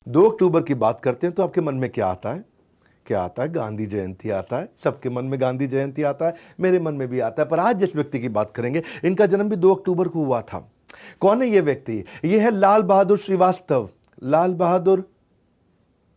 2 अक्टूबर की बात करते हैं तो आपके मन में क्या आता है? क्या आता है? गांधी जयंती आता है। सबके मन में गांधी जयंती आता है, मेरे मन में भी आता है। पर आज जिस व्यक्ति की बात करेंगे, इनका जन्म भी 2 अक्टूबर को हुआ था। कौन है ये व्यक्ति? ये है लाल बहादुर श्रीवास्तव। लाल बहादुर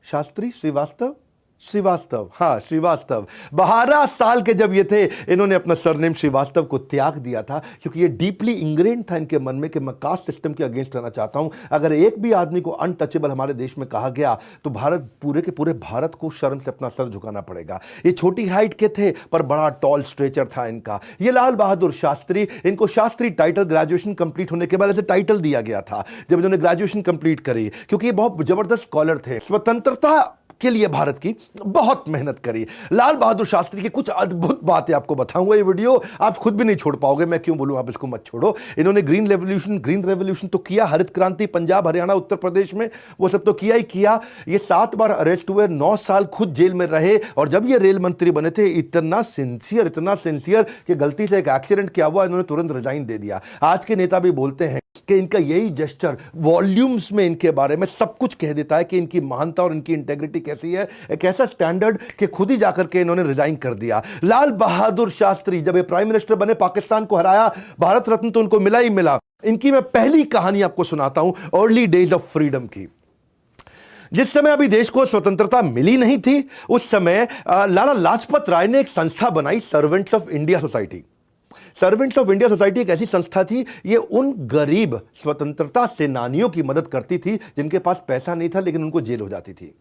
शास्त्री श्रीवास्तव, श्रीवास्तव, हाँ श्रीवास्तव। 12 साल के जब ये थे, इन्होंने अपना सरनेम श्रीवास्तव को त्याग दिया था, क्योंकि ये डीपली इंग्रेन था इनके मन में कि मैं कास्ट सिस्टम के अगेंस्ट रहना चाहता हूं। अगर एक भी आदमी को अनटचेबल हमारे देश में कहा गया तो भारत, पूरे के पूरे भारत को शर्म से अपना सर झुकाना पड़ेगा। ये छोटी हाइट के थे पर बड़ा टॉल स्ट्रेचर था इनका। ये लाल बहादुर शास्त्री, इनको शास्त्री टाइटल ग्रेजुएशन कंप्लीट होने के बाद ऐसे टाइटल दिया गया था जब इन्होंने ग्रेजुएशन कंप्लीट करी, क्योंकि ये बहुत जबरदस्त स्कॉलर थे। स्वतंत्रता के लिए भारत की बहुत मेहनत करी। लाल बहादुर शास्त्री की कुछ अद्भुत बातें आपको बताऊंगा। ये वीडियो आप खुद भी नहीं छोड़ पाओगे, मैं क्यों बोलूं, आप इसको मत छोड़ो। इन्होंने ग्रीन रेवोल्यूशन तो किया, हरित क्रांति पंजाब हरियाणा उत्तर प्रदेश में, वो सब तो किया ही किया। ये 7 बार अरेस्ट हुए, 9 साल खुद जेल में रहे, और जब ये रेल मंत्री बने थे इतना सिंसियर कि गलती से एक एक्सीडेंट क्या हुआ, इन्होंने तुरंत रिजाइन दे दिया। आज के नेता भी बोलते हैं कि इनका यही जेस्चर वॉल्यूम्स में इनके बारे में सब कुछ कह देता है कि इनकी महानता और इनकी इंटेग्रिटी कैसी है। एक ऐसा स्टैंडर्ड कि खुद ही जाकर के इन्होंने रिजाइन कर दिया। लाल बहादुर शास्त्री जब ये प्राइम मिनिस्टर बने, पाकिस्तान को हराया, भारत रत्न तो उनको मिला ही मिला। इनकी मैं पहली कहानी आपको सुनाता हूं, अर्ली डेज ऑफ फ्रीडम की। जिस समय अभी देश को स्वतंत्रता मिली नहीं थी, उस समय लाला लाजपत राय ने एक संस्था बनाई, servants of India society. Servants of India society एक ऐसी संस्था थी, ये उन गरीब स्वतंत्रता सेनानियों की मदद करती थी जिनके पास पैसा नहीं था लेकिन उनको जेल हो जाती थी।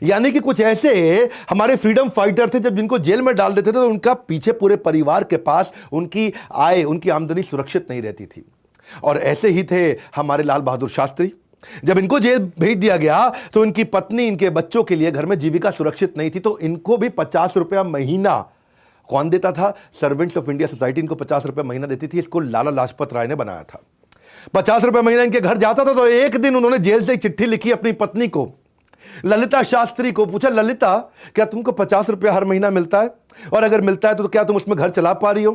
यानी कि कुछ ऐसे हमारे फ्रीडम फाइटर थे, जब जिनको जेल में डाल देते थे तो उनका पीछे पूरे परिवार के पास उनकी आय, उनकी आमदनी सुरक्षित नहीं रहती थी। और ऐसे ही थे हमारे लाल बहादुर शास्त्री। जब इनको जेल भेज दिया गया तो इनकी पत्नी, इनके बच्चों के लिए घर में जीविका सुरक्षित नहीं थी, तो इनको भी 50 रुपया महीना कौन देता था? सर्वेंट्स ऑफ इंडिया सोसाइटी इनको 50 रुपए महीना देती थी। इसको लाला लाजपत राय ने बनाया था। 50 रुपए महीना इनके घर जाता था, तो एक दिन उन्होंने जेल से एक चिट्ठी लिखी अपनी पत्नी को, ललिता शास्त्री को। पूछा, ललिता क्या तुमको 50 रुपया हर महीना मिलता है? और अगर मिलता है तो क्या तुम उसमें घर चला पा रही हो?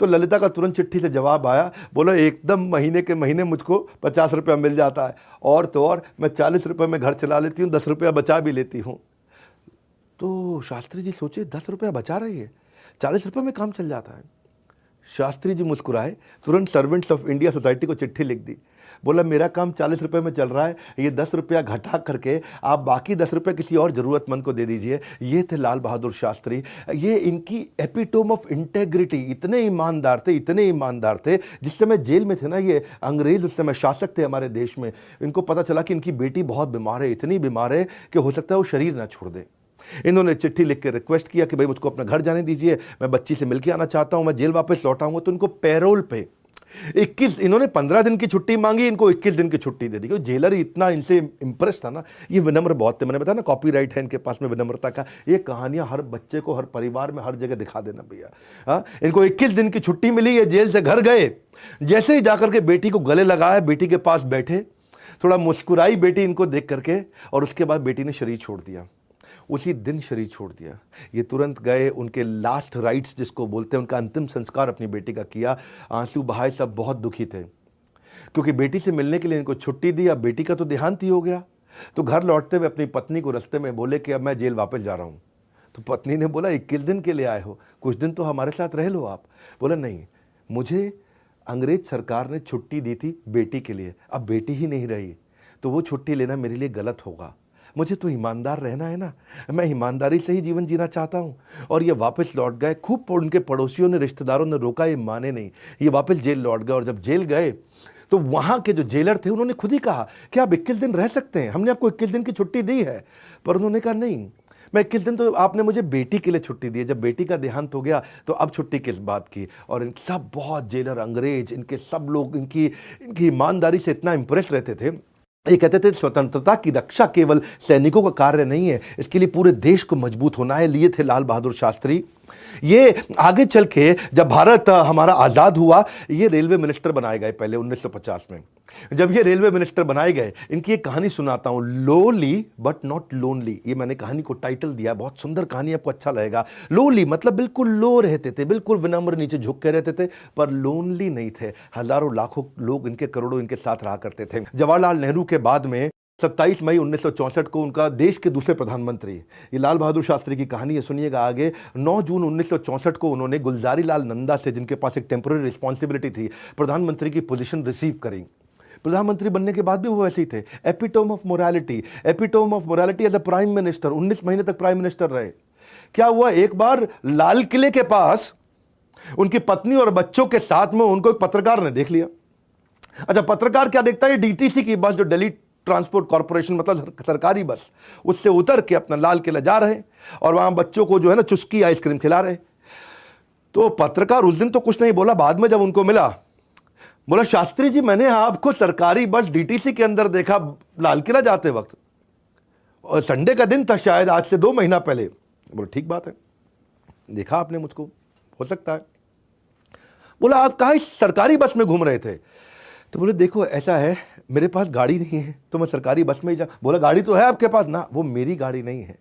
तो ललिता का तुरंत चिट्ठी से जवाब आया, बोला एकदम महीने के महीने मुझको 50 रुपया मिल जाता है, और तो और मैं 40 रुपये में घर चला लेती हूँ, 10 रुपया बचा भी लेती हूँ। तो शास्त्री जी सोचे, 10 रुपया बचा रही है, 40 रुपये में काम चल जाता है। शास्त्री जी मुस्कुराए, तुरंत सर्वेंट्स ऑफ इंडिया सोसाइटी को चिट्ठी लिख दी, बोला मेरा काम 40 रुपये में चल रहा है, ये 10 रुपया घटा करके आप बाकी 10 रुपये किसी और ज़रूरतमंद को दे दीजिए। ये थे लाल बहादुर शास्त्री। ये इनकी एपिटोम ऑफ इंटेग्रिटी। इतने ईमानदार थे। जिस समय जेल में थे ना, ये अंग्रेज उस समय शासक थे हमारे देश में, इनको पता चला कि इनकी बेटी बहुत बीमार है, इतनी बीमार है कि हो सकता है वो शरीर ना छोड़ दे। इन्होंने चिट्ठी लिख के रिक्वेस्ट किया कि भाई मुझको अपना घर जाने दीजिए, मैं बच्ची से मिलके आना चाहता हूं, मैं जेल वापस लौट आऊंगा। तो इनको पैरोल पे 21, इन्होंने 15 दिन की छुट्टी मांगी, इनको 21 दिन की छुट्टी दे दी। क्योंकि जेलर ही इतना इनसे इंप्रेस था ना, ये विनम्र बहुत थे। मैंने बताया ना, कॉपीराइट है इनके पास में विनम्रता का। ये कहानियां हर बच्चे को, हर परिवार में, हर जगह दिखा देना भैया। हाँ, इनको 21 दिन की छुट्टी मिली, ये जेल से घर गए। जैसे ही जाकर के बेटी को गले लगाया, बेटी के पास बैठे, थोड़ा मुस्कुराई बेटी इनको देख करके, और उसके बाद बेटी ने शरीर छोड़ दिया। उसी दिन शरीर छोड़ दिया। ये तुरंत गए, उनके लास्ट राइट्स जिसको बोलते हैं, उनका अंतिम संस्कार अपनी बेटी का किया। आंसू बहाए, सब बहुत दुखी थे, क्योंकि बेटी से मिलने के लिए इनको छुट्टी दी। अब बेटी का तो देहांत ही हो गया। तो घर लौटते हुए अपनी पत्नी को रास्ते में बोले कि अब मैं जेल वापस जा रहा हूँ। तो पत्नी ने बोला 21 दिन के लिए आए हो, कुछ दिन तो हमारे साथ रह लो आप। बोला नहीं, मुझे अंग्रेज सरकार ने छुट्टी दी थी बेटी के लिए, अब बेटी ही नहीं रही तो वो छुट्टी लेना मेरे लिए गलत होगा। मुझे तो ईमानदार रहना है ना, मैं ईमानदारी से ही जीवन जीना चाहता हूँ। और ये वापस लौट गए। खूब उनके पड़ोसियों ने, रिश्तेदारों ने रोका, ये माने नहीं। ये वापस जेल लौट गए, और जब जेल गए तो वहाँ के जो जेलर थे उन्होंने खुद ही कहा कि आप 21 दिन रह सकते हैं, हमने आपको 21 दिन की छुट्टी दी है। पर उन्होंने कहा नहीं, मैं 21 दिन तो आपने मुझे बेटी के लिए छुट्टी दी है, जब बेटी का देहांत हो गया तो अब छुट्टी किस बात की। और इन सब बहुत जेलर, अंग्रेज, इनके सब लोग इनकी ईमानदारी से इतना इंप्रेस रहते थे। ये कहते थे स्वतंत्रता की रक्षा केवल सैनिकों का कार्य नहीं है, इसके लिए पूरे देश को मजबूत होना है। लिए थे लाल बहादुर शास्त्री। ये आगे चल के जब भारत हमारा आज़ाद हुआ, ये रेलवे मिनिस्टर बनाए गए पहले 1950 में। जब ये रेलवे मिनिस्टर बनाए गए, इनकी एक कहानी सुनाता हूं, लोली बट नॉट लोनली। ये मैंने कहानी को टाइटल दिया, बहुत सुंदर कहानी, आपको अच्छा लगेगा। लोली मतलब बिल्कुल लो रहते थे, बिल्कुल विनम्र, नीचे झुक के रहते थे, पर लोनली नहीं थे। हजारों लाखों लोग इनके, करोड़ों इनके साथ रहा करते थे। जवाहरलाल नेहरू के बाद में 27 मई 1964 को उनका देश के दूसरे प्रधानमंत्री, ये लाल बहादुर शास्त्री की कहानी है, सुनिएगा आगे। 9 जून 1964 को उन्होंने गुलजारी लाल नंदा से, जिनके पास एक टेम्पोररी रिस्पॉन्सिबिलिटी थी, प्रधानमंत्री की पोजीशन रिसीव करी। प्रधानमंत्री बनने के बाद भी वो वैसे ही थे, epitome of morality, epitome of morality as a prime minister. 19 महीने तक प्राइम मिनिस्टर रहे। क्या हुआ, एक बार लाल किले के पास उनकी पत्नी और बच्चों के साथ में उनको एक पत्रकार ने देख लिया। अच्छा, पत्रकार क्या देखता है, डीटीसी की बस, जो दिल्ली ट्रांसपोर्ट कॉर्पोरेशन मतलब सरकारी बस, उससे उतर के अपना लाल किला जा रहे और वहां बच्चों को जो है ना चुस्की आइसक्रीम खिला रहे। तो पत्रकार उस दिन तो कुछ नहीं बोला, बाद में जब उनको मिला, बोला शास्त्री जी मैंने आपको सरकारी बस डीटीसी के अंदर देखा लाल किला जाते वक्त, और संडे का दिन था शायद, आज से 2 महीना पहले। बोला ठीक बात है, देखा आपने मुझको, हो सकता है। बोला आप कहाँ सरकारी बस में घूम रहे थे? तो बोले देखो ऐसा है, मेरे पास गाड़ी नहीं है तो मैं सरकारी बस में ही जा। बोला गाड़ी तो है आपके पास ना, वो मेरी गाड़ी नहीं है,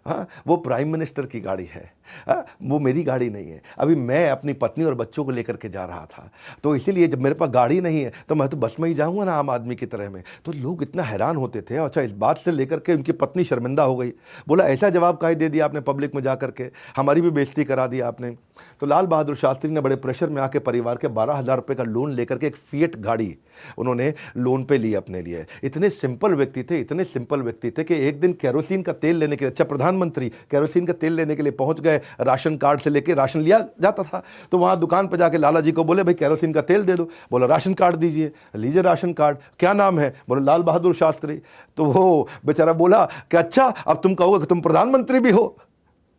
हाँ वो प्राइम मिनिस्टर की गाड़ी है, हाँ वो मेरी गाड़ी नहीं है। अभी मैं अपनी पत्नी और बच्चों को लेकर के जा रहा था, तो इसीलिए जब मेरे पास गाड़ी नहीं है तो मैं तो बस में ही जाऊंगा ना, आम आदमी की तरह में। तो लोग इतना हैरान होते थे। अच्छा, इस बात से लेकर के उनकी पत्नी शर्मिंदा हो गई। बोला ऐसा जवाब काहे दे दिया आपने पब्लिक में जा करके, हमारी भी बेइज्जती करा दी आपने। तो लाल बहादुर शास्त्री ने बड़े प्रेशर में आके परिवार के 12,000 रुपये का लोन लेकर के एक फिएट गाड़ी उन्होंने लोन पे ली अपने लिए। इतने सिंपल व्यक्ति थे, इतने सिंपल व्यक्ति थे कि एक दिन केरोसिन का तेल लेने के लिए, अच्छा प्रधानमंत्री केरोसिन का तेल लेने के लिए पहुंच गए, राशन कार्ड से लेके राशन लिया जाता था, तो वहां दुकान पे जाके लाला जी को बोले भाई केरोसिन का तेल दे दो। बोला राशन कार्ड दीजिए, लीजिए राशन कार्ड, क्या नाम है? बोले लाल बहादुर शास्त्री। तो वो बेचारा बोला कि अच्छा अब तुम कहोगे कि तुम प्रधानमंत्री भी हो?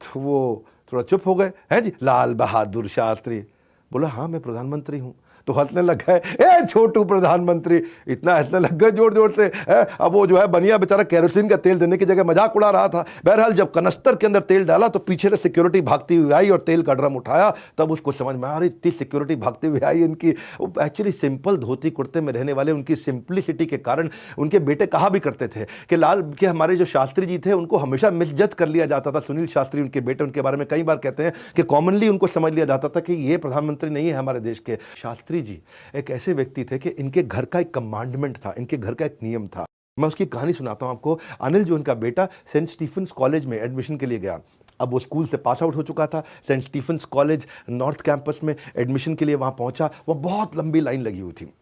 तो वो थोड़ा चुप हो गए, हैं जी लाल बहादुर शास्त्री? बोला हाँ मैं प्रधानमंत्री हूं। तो हंसने लग गए, ए छोटू प्रधानमंत्री, इतना हंसने लग गए जोर जोर से। अब वो जो है बनिया बेचारा केरोसिन का तेल देने की जगह मजाक उड़ा रहा था। बहरहाल जब कनस्तर के अंदर तेल डाला तो पीछे से सिक्योरिटी भागती हुई आई और तेल का ड्रम उठाया, तब उसको समझ में आ रही इतनी सिक्योरिटी भागती हुई आई इनकी। एक्चुअली सिंपल धोती कुर्ते में रहने वाले, उनकी सिंप्लिसिटी के कारण उनके बेटे कहा भी करते थे कि लाल के हमारे जो शास्त्री जी थे उनको हमेशा मिसजज कर लिया जाता था। सुनील शास्त्री उनके बेटे, उनके बारे में कई बार कहते हैं कि कॉमनली उनको समझ लिया जाता था कि ये प्रधानमंत्री नहीं है हमारे देश के। शास्त्री जी एक ऐसे व्यक्ति थे कि इनके घर का एक कमांडमेंट था, इनके घर का एक नियम था। मैं उसकी कहानी सुनाता हूं आपको। अनिल जो उनका बेटा सेंट स्टीफेंस कॉलेज में एडमिशन के लिए गया। अब वो स्कूल से पास आउट हो चुका था, Saint Stephen's College North campus में एडमिशन के लिए वहां पहुंचा। वो बहुत लंबी लाइन लगी हुई थी,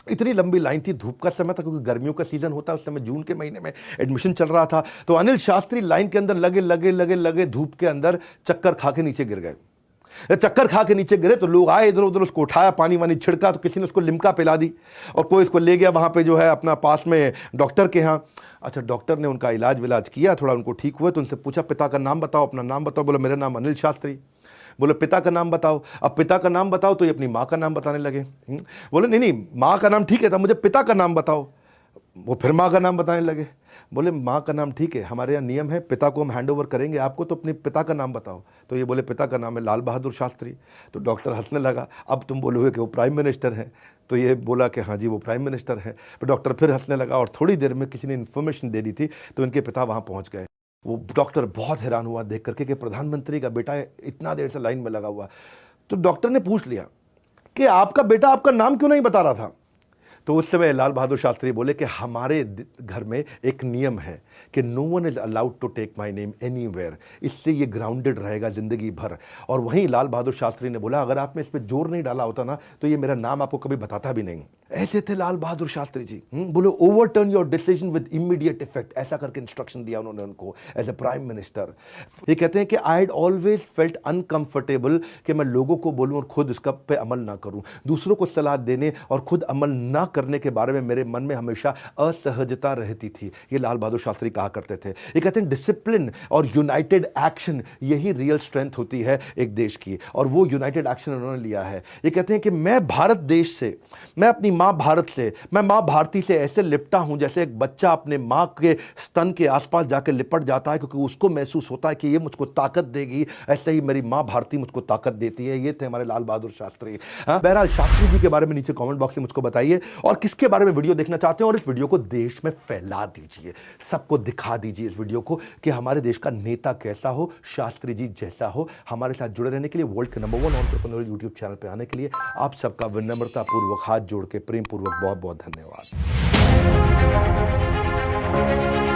इतनी लंबी लाइन थी, धूप का समय था क्योंकि गर्मियों का सीजन होता है उस समय, जून के महीने में एडमिशन चल रहा था। तो अनिल शास्त्री लाइन के अंदर लगे लगे लगे लगे धूप के अंदर चक्कर खा के नीचे गिर गए। चक्कर खा के नीचे गिरे तो लोग आए इधर उधर, उसको उठाया, पानी वानी छिड़का, तो किसी ने उसको लिम्का पिला दी और कोई इसको ले गया वहां पे जो है अपना पास में डॉक्टर के यहाँ। अच्छा, डॉक्टर ने उनका इलाज विलाज किया, थोड़ा उनको ठीक हुआ तो उनसे पूछा पिता का नाम बताओ, अपना नाम बताओ। बोला मेरा नाम अनिल शास्त्री। बोले पिता का नाम बताओ। अब पिता का नाम बताओ तो ये अपनी माँ का नाम बताने लगे। बोले नहीं नहीं माँ का नाम ठीक है था, मुझे पिता का नाम बताओ। वो फिर माँ का नाम बताने लगे। बोले माँ का नाम ठीक है, हमारे यहाँ नियम है, पिता को हम हैंड ओवर करेंगे आपको, तो अपने पिता का नाम बताओ। तो ये बोले पिता का नाम है लाल बहादुर शास्त्री। तो डॉक्टर हंसने लगा, अब तुम बोलोगे कि वो प्राइम मिनिस्टर हैं? तो ये बोला कि हाँ जी वो प्राइम मिनिस्टर है। तो डॉक्टर फिर हंसने लगा और थोड़ी देर में किसी ने इन्फॉर्मेशन दे दी थी तो इनके पिता वहाँ पहुँच गए। वो डॉक्टर बहुत हैरान हुआ देख करके कि प्रधानमंत्री का बेटा इतना देर से लाइन में लगा हुआ। तो डॉक्टर ने पूछ लिया कि आपका बेटा आपका नाम क्यों नहीं बता रहा था? तो उस समय लाल बहादुर शास्त्री बोले कि हमारे घर में एक नियम है कि no one is allowed to take my name anywhere, इससे ये ग्राउंडेड रहेगा जिंदगी भर। और वहीं लाल बहादुर शास्त्री ने बोला अगर आपने इस पर जोर नहीं डाला होता ना तो ये मेरा नाम आपको कभी बताता भी नहीं। ऐसे थे लाल बहादुर शास्त्री जी। बोलो overturn your decision with immediate effect, ऐसा करके इंस्ट्रक्शन दिया उन्होंने उनको एज ए प्राइम मिनिस्टर। ये कहते हैं कि I had always felt uncomfortable कि मैं लोगों को बोलूं और खुद इसका पे अमल ना करूं। दूसरों को सलाह देने और खुद अमल ना करने के बारे में मेरे मन में हमेशा असहजता रहती थी। ये लाल बहादुर शास्त्री कहा करते थे। ये कहते हैं डिसिप्लिन और यूनाइटेड एक्शन यही रियल स्ट्रेंथ होती है एक देश की, और वो यूनाइटेड एक्शन उन्होंने लिया है। ये कहते हैं कि मैं भारत देश से, मैं अपनी माँ भारत से, मैं माँ भारती से ऐसे लिपटा हूं जैसे एक बच्चा अपने माँ के स्तन के आसपास जाकर लिपट जाता है क्योंकि उसको महसूस होता है कि ये मुझको ताकत देगी, ऐसे ही मेरी माँ भारती मुझको ताकत देती है। ये थे हमारे लाल बहादुर शास्त्री। बहरहाल शास्त्री जी के बारे में नीचे कमेंट बॉक्स में मुझको बताइए और किसके बारे में वीडियो देखना चाहते हैं, और इस वीडियो को देश में फैला दीजिए, सबको दिखा दीजिए इस वीडियो को कि हमारे देश का नेता कैसा हो, शास्त्री जी जैसा हो। हमारे साथ जुड़े रहने के लिए, वर्ल्ड के नंबर 1 एंटरप्रेन्योर यूट्यूब चैनल पे आने के लिए आप सबका विनम्रता पूर्वक हाथ जोड़ के प्रेम पूर्वक बहुत बहुत धन्यवाद। है।